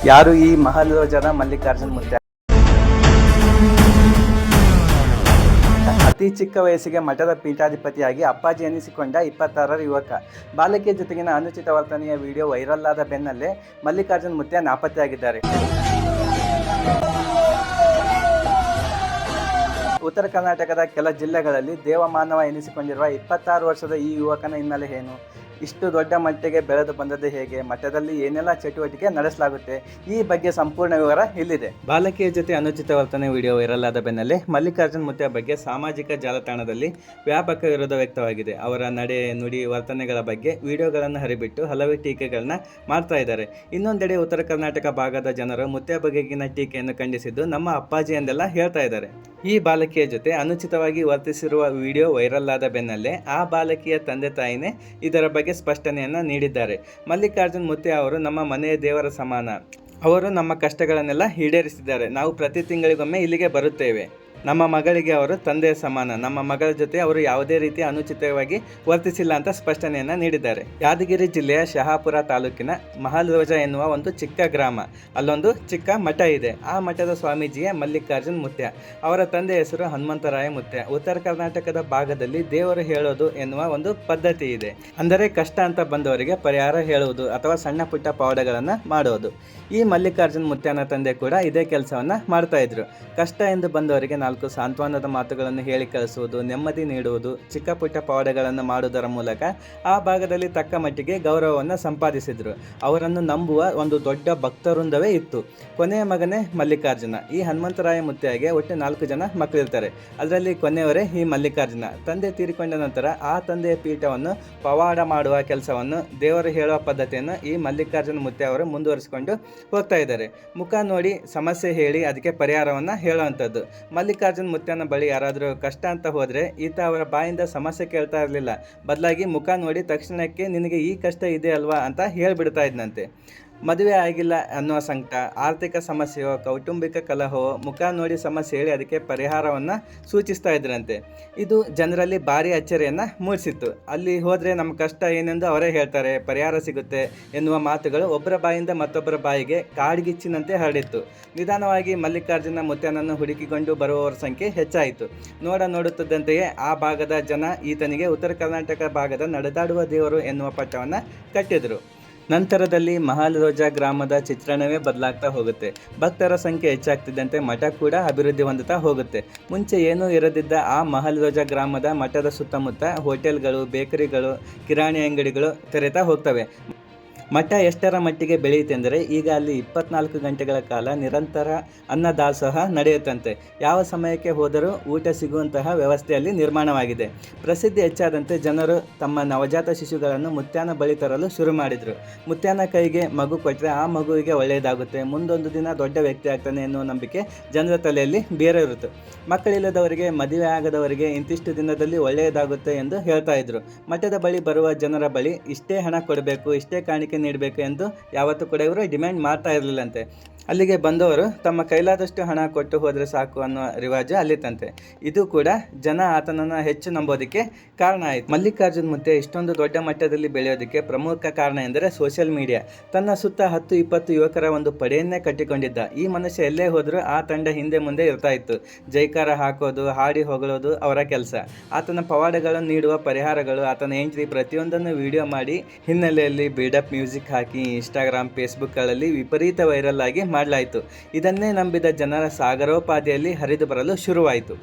ಯಾರು ಈ ಮಹಾಲೋಜನ ಮಲ್ಲಿಕಾರ್ಜುನ್ ಮುತ್ಯ? ಅತಿ ಚಿಕ್ಕ ವಯಸ್ಸಿಗೆ ಮಠದ ಪೀಠಾಧಿಪತಿಯಾಗಿ ಅಪ್ಪಾಜಿ ಎನಿಸಿಕೊಂಡ 26ರ ಯುವಕ. ಬಾಲಕಿಯ ಜೊತೆಗಿನ ಅನುಚಿತ ವರ್ತನೆಯ ವಿಡಿಯೋ ವೈರಲ್ ಆದ ಬೆನ್ನಲ್ಲೇ ಮಲ್ಲಿಕಾರ್ಜುನ್ ಮುತ್ಯ ನಾಪತ್ತೆಯಾಗಿದ್ದಾರೆ. ಉತ್ತರ ಕರ್ನಾಟಕದ ಕೆಲ ಜಿಲ್ಲೆಗಳಲ್ಲಿ ದೇವಮಾನವ ಎನಿಸಿಕೊಂಡಿರುವ 26 ವರ್ಷದ ಈ ಯುವಕನ ಹಿನ್ನೆಲೆ ಏನು? ಇಷ್ಟು ದೊಡ್ಡ ಮಟ್ಟಿಗೆ ಬೆಳೆದು ಬಂದದ್ದು ಹೇಗೆ? ಮಠದಲ್ಲಿ ಏನೆಲ್ಲ ಚಟುವಟಿಕೆ ನಡೆಸಲಾಗುತ್ತೆ? ಈ ಬಗ್ಗೆ ಸಂಪೂರ್ಣ ವಿವರ ಇಲ್ಲಿದೆ. ಬಾಲಕಿಯ ಜೊತೆ ಅನುಚಿತ ವರ್ತನೆ ವಿಡಿಯೋ ವೈರಲ್ ಆದ ಬೆನ್ನಲ್ಲೇ ಮಲ್ಲಿಕಾರ್ಜುನ್ ಮುತ್ಯ ಬಗ್ಗೆ ಸಾಮಾಜಿಕ ಜಾಲತಾಣದಲ್ಲಿ ವ್ಯಾಪಕ ವಿರೋಧ ವ್ಯಕ್ತವಾಗಿದೆ. ಅವರ ನಡೆ, ನುಡಿ, ವರ್ತನೆಗಳ ಬಗ್ಗೆ ವಿಡಿಯೋಗಳನ್ನು ಹರಿಬಿಟ್ಟು ಹಲವು ಟೀಕೆಗಳನ್ನ ಮಾಡ್ತಾ ಇದ್ದಾರೆ. ಇನ್ನೊಂದೆಡೆ ಉತ್ತರ ಕರ್ನಾಟಕ ಭಾಗದ ಜನರು ಮುತ್ಯ ಬಗೆಗಿನ ಟೀಕೆಯನ್ನು ಖಂಡಿಸಿದ್ದು ನಮ್ಮ ಅಪ್ಪಾಜಿ ಎಂದೆಲ್ಲ ಹೇಳ್ತಾ ಇದ್ದಾರೆ. ಈ ಬಾಲಕಿಯ ಜೊತೆ ಅನುಚಿತವಾಗಿ ವರ್ತಿಸಿರುವ ವಿಡಿಯೋ ವೈರಲ್ ಆದ ಬೆನ್ನಲ್ಲೇ ಆ ಬಾಲಕಿಯ ತಂದೆ ತಾಯಿನೇ ಇದರ ಬಗ್ಗೆ ಸ್ಪಷ್ಟನೆಯನ್ನು ನೀಡಿದ್ದಾರೆ. ಮಲ್ಲಿಕಾರ್ಜುನ್ ಮುತ್ಯ ಅವರು ನಮ್ಮ ಮನೆಯ ದೇವರ ಸಮಾನ. ಅವರು ನಮ್ಮ ಕಷ್ಟಗಳನ್ನೆಲ್ಲ ಈಡೇರಿಸಿದ್ದಾರೆ. ನಾವು ಪ್ರತಿ ತಿಂಗಳಿಗೊಮ್ಮೆ ಇಲ್ಲಿಗೆ ಬರುತ್ತೇವೆ. ನಮ್ಮ ಮಗಳಿಗೆ ಅವರು ತಂದೆಯ ಸಮಾನ. ನಮ್ಮ ಮಗಳ ಜೊತೆ ಅವರು ಯಾವುದೇ ರೀತಿ ಅನುಚಿತವಾಗಿ ವರ್ತಿಸಿಲ್ಲ ಅಂತ ಸ್ಪಷ್ಟನೆಯನ್ನು ನೀಡಿದ್ದಾರೆ. ಯಾದಗಿರಿ ಜಿಲ್ಲೆಯ ಶಹಾಪುರ ತಾಲೂಕಿನ ಮಹಾಲೋಜ ಎನ್ನುವ ಒಂದು ಚಿಕ್ಕ ಗ್ರಾಮ. ಅಲ್ಲೊಂದು ಚಿಕ್ಕ ಮಠ ಇದೆ. ಆ ಮಠದ ಸ್ವಾಮೀಜಿಯೇ ಮಲ್ಲಿಕಾರ್ಜುನ್ ಮುತ್ಯ. ಅವರ ತಂದೆ ಹೆಸರು ಹನುಮಂತರಾಯ ಮುತ್ಯ. ಉತ್ತರ ಕರ್ನಾಟಕದ ಭಾಗದಲ್ಲಿ ದೇವರು ಹೇಳೋದು ಎನ್ನುವ ಒಂದು ಪದ್ಧತಿ ಇದೆ. ಅಂದರೆ ಕಷ್ಟ ಅಂತ ಬಂದವರಿಗೆ ಪರಿಹಾರ ಹೇಳುವುದು ಅಥವಾ ಸಣ್ಣ ಪುಟ್ಟ ಪವಾಡಗಳನ್ನು ಮಾಡೋದು. ಈ ಮಲ್ಲಿಕಾರ್ಜುನ್ ಮುತ್ಯನ ತಂದೆ ಕೂಡ ಇದೇ ಕೆಲಸವನ್ನು ಮಾಡ್ತಾ ಇದ್ರು. ಕಷ್ಟ ಎಂದು ಬಂದವರಿಗೆ 4 ಸಾಂತ್ವನದ ಮಾತುಗಳನ್ನು ಹೇಳಿ ಕಳಿಸುವುದು, ನೆಮ್ಮದಿ ನೀಡುವುದು, ಚಿಕ್ಕ ಪುಟ್ಟ ಪವಾಡಗಳನ್ನು ಮಾಡುವುದರ ಮೂಲಕ ಆ ಭಾಗದಲ್ಲಿ ತಕ್ಕ ಮಟ್ಟಿಗೆ ಗೌರವವನ್ನು ಸಂಪಾದಿಸಿದರು. ಅವರನ್ನು ನಂಬುವ ಒಂದು ದೊಡ್ಡ ಭಕ್ತವೃಂದವೇ ಇತ್ತು. ಕೊನೆಯ ಮಗನೇ ಮಲ್ಲಿಕಾರ್ಜುನ. ಈ ಹನುಮಂತರಾಯ ಮುತ್ಯಗೆ ಒಟ್ಟು 4 ಜನ ಮಕ್ಕಳಿರ್ತಾರೆ. ಅದರಲ್ಲಿ ಕೊನೆಯವರೇ ಈ ಮಲ್ಲಿಕಾರ್ಜುನ. ತಂದೆ ತೀರಿಕೊಂಡ ನಂತರ ಆ ತಂದೆಯ ಪೀಠವನ್ನು ಪವಾಡ ಮಾಡುವ ಕೆಲಸವನ್ನು, ದೇವರು ಹೇಳುವ ಪದ್ಧತಿಯನ್ನು ಈ ಮಲ್ಲಿಕಾರ್ಜುನ ಮುತ್ಯ ಅವರು ಮುಂದುವರಿಸಿಕೊಂಡು ಹೋಗ್ತಾ ಇದ್ದಾರೆ. ಮುಖ ನೋಡಿ ಸಮಸ್ಯೆ ಹೇಳಿ ಅದಕ್ಕೆ ಪರಿಹಾರವನ್ನು ಹೇಳುವಂಥದ್ದು. ಮಲ್ಲಿಕಾರ್ಜುನ್ ಮುತ್ಯನ ಬಳಿ ಯಾರಾದರೂ ಕಷ್ಟ ಅಂತ ಹೋದರೆ ಈತ ಅವರ ಬಾಯಿಂದ ಸಮಸ್ಯೆ ಕೇಳ್ತಾ ಇರಲಿಲ್ಲ. ಬದಲಾಗಿ ಮುಖ ನೋಡಿ ತಕ್ಷಣಕ್ಕೆ ನಿನಗೆ ಈ ಕಷ್ಟ ಇದೆ ಅಲ್ವಾ ಅಂತ ಹೇಳಿಬಿಡ್ತಾ ಇದ್ನಂತೆ. ಮದುವೆ ಆಗಿಲ್ಲ ಅನ್ನುವ ಸಂಕಟ, ಆರ್ಥಿಕ ಸಮಸ್ಯೆಯೋ, ಕೌಟುಂಬಿಕ ಕಲಹವೋ ಮುಖ ನೋಡಿ ಸಮಸ್ಯೆ ಹೇಳಿ ಅದಕ್ಕೆ ಪರಿಹಾರವನ್ನು ಸೂಚಿಸ್ತಾ ಇದ್ರಂತೆ. ಇದು ಜನರಲ್ಲಿ ಭಾರಿ ಅಚ್ಚರಿಯನ್ನು ಮೂಡಿಸಿತ್ತು. ಅಲ್ಲಿ ಹೋದರೆ ನಮ್ಮ ಕಷ್ಟ ಏನೆಂದು ಅವರೇ ಹೇಳ್ತಾರೆ, ಪರಿಹಾರ ಸಿಗುತ್ತೆ ಎನ್ನುವ ಮಾತುಗಳು ಒಬ್ಬರ ಬಾಯಿಂದ ಮತ್ತೊಬ್ಬರ ಬಾಯಿಗೆ ಕಾಡ್ಗಿಚ್ಚಿನಂತೆ ಹರಡಿತ್ತು. ನಿಧಾನವಾಗಿ ಮಲ್ಲಿಕಾರ್ಜುನ ಮುತ್ಯನನ್ನು ಹುಡುಕಿಕೊಂಡು ಬರುವವರ ಸಂಖ್ಯೆ ಹೆಚ್ಚಾಯಿತು. ನೋಡುತ್ತಿದ್ದಂತೆಯೇ ಆ ಭಾಗದ ಜನ ಈತನಿಗೆ ಉತ್ತರ ಕರ್ನಾಟಕ ಭಾಗದ ನಡೆದಾಡುವ ದೇವರು ಎನ್ನುವ ಪಟ್ಟವನ್ನು ಕಟ್ಟಿದರು. ನಂತರದಲ್ಲಿ ಮಹಾಲೋಜ ಗ್ರಾಮದ ಚಿತ್ರಣವೇ ಬದಲಾಗ್ತಾ ಹೋಗುತ್ತೆ. ಭಕ್ತರ ಸಂಖ್ಯೆ ಹೆಚ್ಚಾಗ್ತಿದ್ದಂತೆ ಮಠ ಕೂಡ ಅಭಿವೃದ್ಧಿ ಹೊಂದುತ್ತಾ ಹೋಗುತ್ತೆ. ಮುಂಚೆ ಏನೂ ಇರದಿದ್ದ ಆ ಮಹಾಲೋಜ ಗ್ರಾಮದ ಮಠದ ಸುತ್ತಮುತ್ತ ಹೋಟೆಲ್ಗಳು, ಬೇಕರಿಗಳು, ಕಿರಾಣಿ ಅಂಗಡಿಗಳು ತೆರೆತಾ ಹೋಗ್ತವೆ. ಮಠ ಎಷ್ಟರ ಮಟ್ಟಿಗೆ ಬೆಳೆಯುತ್ತೆಂದರೆ ಈಗ ಅಲ್ಲಿ 24 ಗಂಟೆಗಳ ಕಾಲ ನಿರಂತರ ಅನ್ನದಾಸೋಹ ನಡೆಯುತ್ತಂತೆ. ಯಾವ ಸಮಯಕ್ಕೆ ಹೋದರೂ ಊಟ ಸಿಗುವಂತಹ ವ್ಯವಸ್ಥೆಯಲ್ಲಿ ನಿರ್ಮಾಣವಾಗಿದೆ. ಪ್ರಸಿದ್ಧಿ ಹೆಚ್ಚಾದಂತೆ ಜನರು ತಮ್ಮ ನವಜಾತ ಶಿಶುಗಳನ್ನು ಮುತ್ಯನ ಬಳಿ ತರಲು ಶುರು ಮಾಡಿದರು. ಮುತ್ಯನ ಕೈಗೆ ಮಗು ಕೊಟ್ಟರೆ ಆ ಮಗುವಿಗೆ ಒಳ್ಳೆಯದಾಗುತ್ತೆ, ಮುಂದೊಂದು ದಿನ ದೊಡ್ಡ ವ್ಯಕ್ತಿ ಆಗ್ತಾನೆ ಎನ್ನುವ ನಂಬಿಕೆ ಜನರ ತಲೆಯಲ್ಲಿ ಬೇರೆ ಇರುತ್ತೆ. ಮಕ್ಕಳಿಲ್ಲದವರಿಗೆ, ಮದುವೆ ಆಗದವರಿಗೆ ಇಂತಿಷ್ಟು ದಿನದಲ್ಲಿ ಒಳ್ಳೆಯದಾಗುತ್ತೆ ಎಂದು ಹೇಳ್ತಾ ಇದ್ರು. ಮಠದ ಬಳಿ ಬರುವ ಜನರ ಬಳಿ ಇಷ್ಟೇ ಹಣ ಕೊಡಬೇಕು, ಇಷ್ಟೇ ಕಾಣಿಕೆ ನೀಡಬೇಕು ಎಂದು ಯಾವತ್ತೂ ಕೂಡ ಇವರು ಡಿಮ್ಯಾಂಡ್ ಮಾಡ್ತಾ ಇರಲಿಲ್ಲಂತೆ. ಅಲ್ಲಿಗೆ ಬಂದವರು ತಮ್ಮ ಕೈಲಾದಷ್ಟು ಹಣ ಕೊಟ್ಟು ಹೋದರೆ ಸಾಕು ಅನ್ನೋ ರಿವಾಜು ಅಲ್ಲಿತ್ತಂತೆ. ಇದು ಕೂಡ ಜನ ಆತನನ್ನು ಹೆಚ್ಚು ನಂಬೋದಕ್ಕೆ ಕಾರಣ ಆಯಿತು. ಮಲ್ಲಿಕಾರ್ಜುನ್ ಮುತ್ಯ ಇಷ್ಟೊಂದು ದೊಡ್ಡ ಮಟ್ಟದಲ್ಲಿ ಬೆಳೆಯೋದಕ್ಕೆ ಪ್ರಮುಖ ಕಾರಣ ಎಂದರೆ ಸೋಷಿಯಲ್ ಮೀಡಿಯಾ. ತನ್ನ ಸುತ್ತ 10-20 ಯುವಕರ ಒಂದು ಪಡೆಯನ್ನೇ ಕಟ್ಟಿಕೊಂಡಿದ್ದ. ಈ ಮನುಷ್ಯ ಎಲ್ಲೇ ಹೋದರೂ ಆ ತಂಡ ಹಿಂದೆ ಮುಂದೆ ಇರ್ತಾ ಇತ್ತು. ಜೈಕಾರ ಹಾಕೋದು, ಹಾಡಿ ಹೊಗಳೋದು ಅವರ ಕೆಲಸ. ಆತನ ಪವಾಡಗಳನ್ನು ನೀಡುವ ಪರಿಹಾರಗಳು, ಆತನ ಎಂಟ್ರಿ ಪ್ರತಿಯೊಂದನ್ನು ವಿಡಿಯೋ ಮಾಡಿ ಹಿನ್ನೆಲೆಯಲ್ಲಿ ಬಿಲ್ಡಪ್ ಮ್ಯೂಸಿಕ್ ಹಾಕಿ ಇನ್ಸ್ಟಾಗ್ರಾಮ್, ಫೇಸ್ಬುಕ್ಗಳಲ್ಲಿ ವಿಪರೀತ ವೈರಲ್ ಆಗಿ ಮಾಡಲಾಯಿತು. ಇದನ್ನೇ ನಂಬಿದ ಜನರ ಸಾಗರೋಪಾದಿಯಲ್ಲಿ ಹರಿದು ಬರಲು ಶುರುವಾಯಿತು.